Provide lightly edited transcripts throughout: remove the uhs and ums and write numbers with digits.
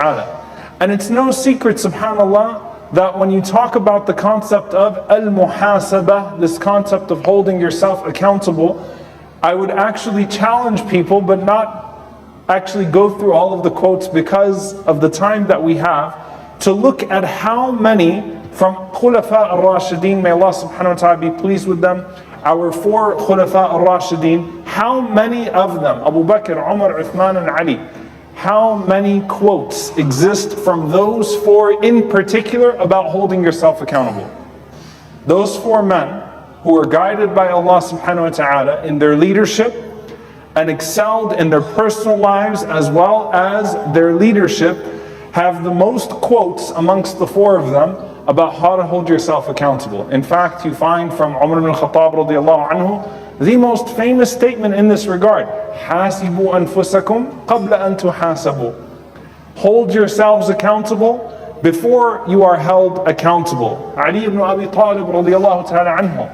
And it's no secret, subhanAllah, that when you talk about the concept of al-muhasabah, this concept of holding yourself accountable, I would actually challenge people, but not actually go through all of the quotes because of the time that we have, to look at how many from Khulafa al-Rashideen, may Allah subhanahu wa ta'ala be pleased with them, our four Khulafa al-Rashideen, how many of them, Abu Bakr, Omar, Uthman and Ali, how many quotes exist from those four in particular about holding yourself accountable? Those four men who were guided by Allah subhanahu wa ta'ala in their leadership and excelled in their personal lives as well as their leadership have the most quotes amongst the four of them about how to hold yourself accountable. In fact, you find from Umar ibn al-Khattab radiallahu anhu the most famous statement in this regard: "Hasibu anfusakum qabla an tuhasabu." Hold yourselves accountable before you are held accountable. Ali ibn Abi Talib radiallahu ta'ala anhu,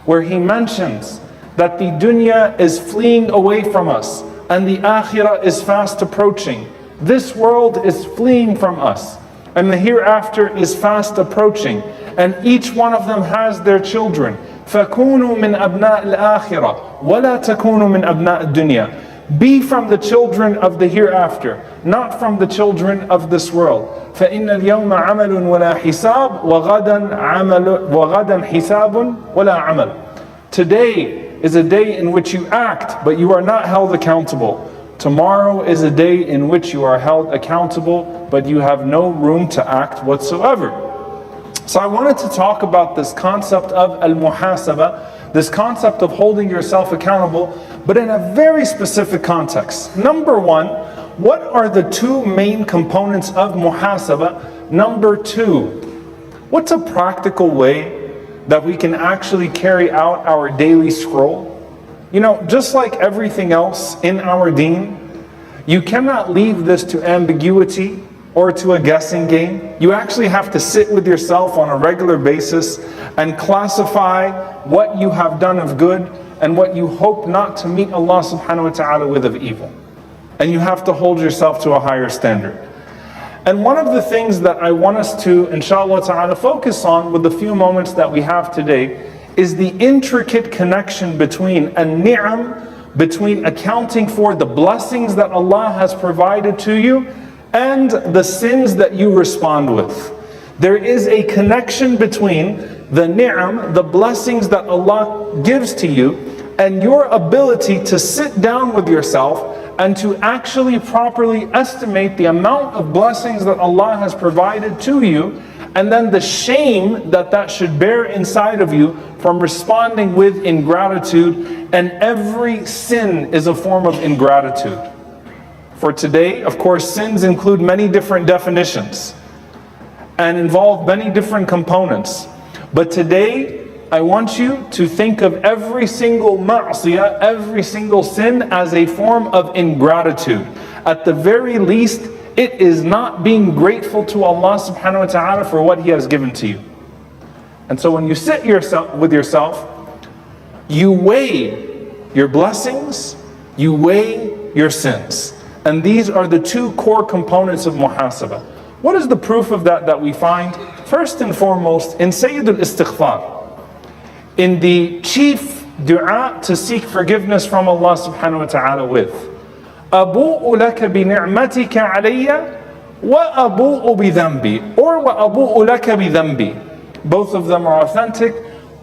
where he mentions that the dunya is fleeing away from us and the akhirah is fast approaching. This world is fleeing from us and the hereafter is fast approaching, and each one of them has their children. فَكُونُوا مِنْ أَبْنَاءِ الْآخِرَةِ وَلَا تَكُونُوا مِنْ أَبْنَاءِ الدُّنْيَا. Be from the children of the hereafter, not from the children of this world. فَإِنَّ الْيَوْمَ عَمَلٌ وَلَا حِسَابٌ وَغَدًا حِسَابٌ وَلَا عَمَلٌ. Today is a day in which you act, but you are not held accountable. Tomorrow is a day in which you are held accountable, but you have no room to act whatsoever. So I wanted to talk about this concept of al-muhasabah, this concept of holding yourself accountable, but in a very specific context. Number one, what are the two main components of muhasabah? Number two, what's a practical way that we can actually carry out our daily scroll? You know, just like everything else in our deen, you cannot leave this to ambiguity or to a guessing game. You actually have to sit with yourself on a regular basis and classify what you have done of good and what you hope not to meet Allah subhanahu wa ta'ala with of evil. And you have to hold yourself to a higher standard. And one of the things that I want us to, inshallah ta'ala, focus on with the few moments that we have today is the intricate connection between an-ni'am, between accounting for the blessings that Allah has provided to you and the sins that you respond with. There is a connection between the ni'am, the blessings that Allah gives to you, and your ability to sit down with yourself and to actually properly estimate the amount of blessings that Allah has provided to you, and then the shame that that should bear inside of you from responding with ingratitude. And every sin is a form of ingratitude. For today, of course, sins include many different definitions and involve many different components. But today, I want you to think of every single ma'siyah, every single sin as a form of ingratitude. At the very least, it is not being grateful to Allah subhanahu wa ta'ala for what He has given to you. And so when you sit with yourself, you weigh your blessings, you weigh your sins. And these are the two core components of muhasabah. What is the proof of that we find? First and foremost, in Sayyid al-Istighfar, in the chief dua to seek forgiveness from Allah subhanahu wa ta'ala with, أَبُوءُ لَكَ بِنِعْمَتِكَ عَلَيَّ وَأَبُوءُ بِذَنْبِي, or وَأَبُوءُ لَكَ بِذَنْبِي. Both of them are authentic.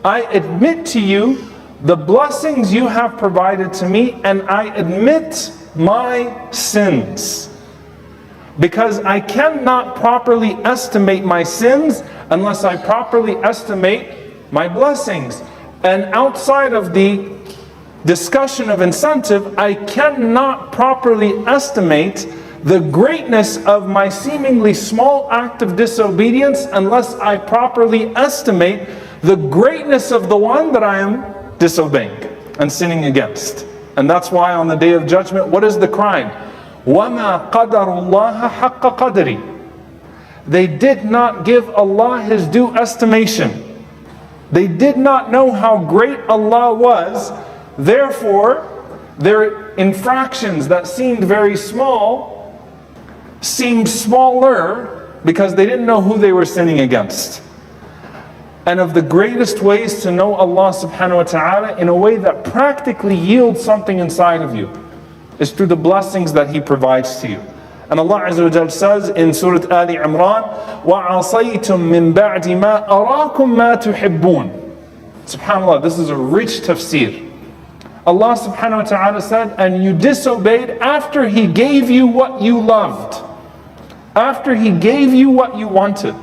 I admit to you the blessings you have provided to me, and I admit my sins. Because I cannot properly estimate my sins unless I properly estimate my blessings. And outside of the discussion of incentive, I cannot properly estimate the greatness of my seemingly small act of disobedience unless I properly estimate the greatness of the one that I am disobeying and sinning against. And that's why on the Day of Judgment, what is the crime? وَمَا قَدَرُ اللَّهَ حَقَّ قَدْرِ. They did not give Allah His due estimation. They did not know how great Allah was. Therefore, their infractions that seemed very small seemed smaller because they didn't know who they were sinning against. And of the greatest ways to know Allah subhanahu wa ta'ala in a way that practically yields something inside of you is through the blessings that He provides to you. And Allah Azza wa Jal says in Surah Ali Imran, وَعَصَيْتُم مِّن بَعْدِ مَا أَرَاكُم مَّا تُحِبُّونَ. SubhanAllah, this is a rich tafsir. Allah subhanahu wa ta'ala said, and you disobeyed after He gave you what you loved. After He gave you what you wanted.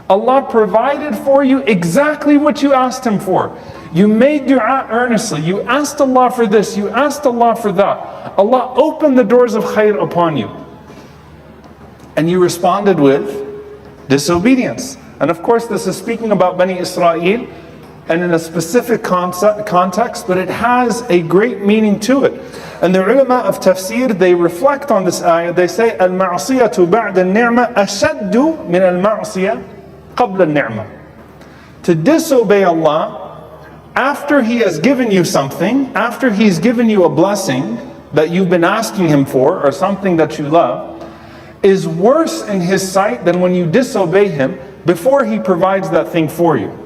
Allah provided for you exactly what you asked Him for. You made dua earnestly. You asked Allah for this. You asked Allah for that. Allah opened the doors of khair upon you. And you responded with disobedience. And of course this is speaking about Bani Israel and in a specific context, but it has a great meaning to it. And the ulama of tafsir, they reflect on this ayah. They say, Al-ma'asiyatu ba'da al-ni'ma ashaddu min al-ma'asiyah qabla al-ni'ma. To disobey Allah after He has given you something, after He's given you a blessing that you've been asking Him for, or something that you love, is worse in His sight than when you disobey Him before He provides that thing for you.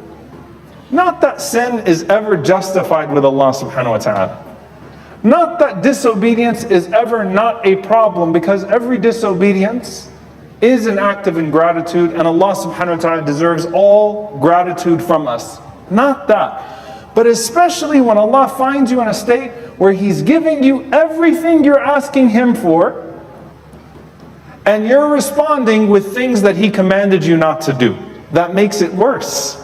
Not that sin is ever justified with Allah subhanahu wa ta'ala. Not that disobedience is ever not a problem, because every disobedience is an act of ingratitude and Allah subhanahu wa ta'ala deserves all gratitude from us. Not that. But especially when Allah finds you in a state where He's giving you everything you're asking Him for, and you're responding with things that He commanded you not to do. That makes it worse.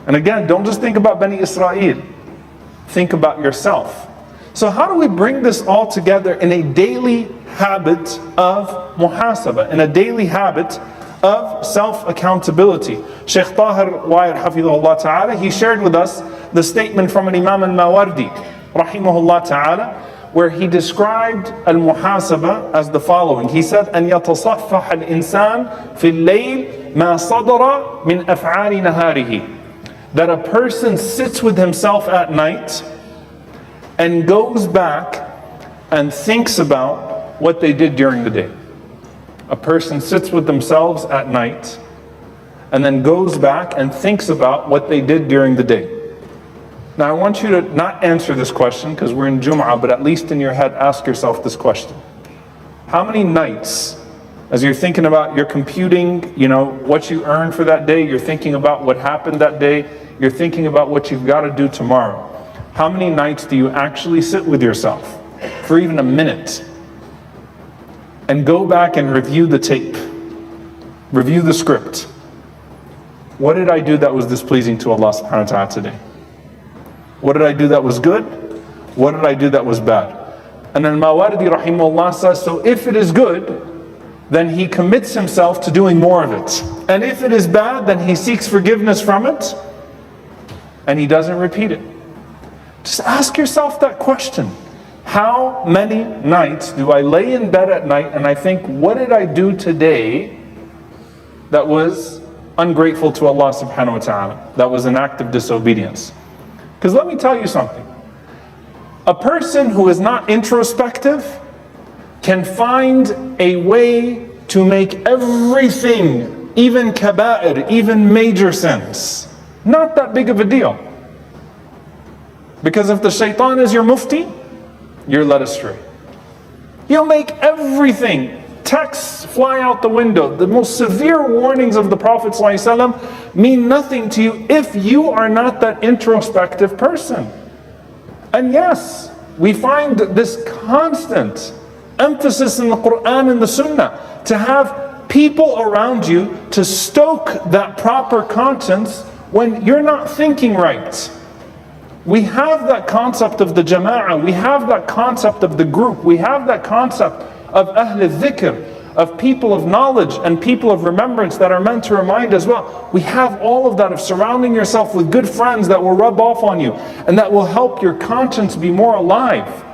And again, don't just think about Bani Israel. Think about yourself. So how do we bring this all together in a daily habit of muhasabah, in a daily habit of self-accountability? Shaykh Tahir Wair Hafidhullah Ta'ala, he shared with us the statement from an Imam al-Mawardi Rahimahullah Ta'ala, where he described al-muhasabah as the following. He said, أن يتصفح الإنسان في الليل ما صدر من أفعال نهاره. That a person sits with himself at night and goes back and thinks about what they did during the day. A person sits with themselves at night and then goes back and thinks about what they did during the day. Now I want you to not answer this question because we're in Jum'ah, but at least in your head ask yourself this question. How many nights, as you're thinking about, you're computing, what you earned for that day, you're thinking about what happened that day, you're thinking about what you've got to do tomorrow. How many nights do you actually sit with yourself for even a minute and go back and review the tape, review the script? What did I do that was displeasing to Allah subhanahu wa ta'ala today? What did I do that was good? What did I do that was bad? And then Mawardi Rahimahullah says, so if it is good, then he commits himself to doing more of it. And if it is bad, then he seeks forgiveness from it and he doesn't repeat it. Just ask yourself that question. How many nights do I lay in bed at night and I think, what did I do today that was ungrateful to Allah subhanahu wa ta'ala? That was an act of disobedience. Because let me tell you something. A person who is not introspective can find a way to make everything, even kaba'ir, even major sins, not that big of a deal. Because if the shaitan is your mufti, you're led astray. He'll make everything, texts fly out the window. The most severe warnings of the Prophet ﷺ mean nothing to you if you are not that introspective person. And yes, we find this constant emphasis in the Quran and the Sunnah to have people around you to stoke that proper conscience when you're not thinking right. We have that concept of the jama'ah, we have that concept of the group, we have that concept of ahl al-dhikr, of people of knowledge and people of remembrance that are meant to remind as well. We have all of that, of surrounding yourself with good friends that will rub off on you and that will help your conscience be more alive.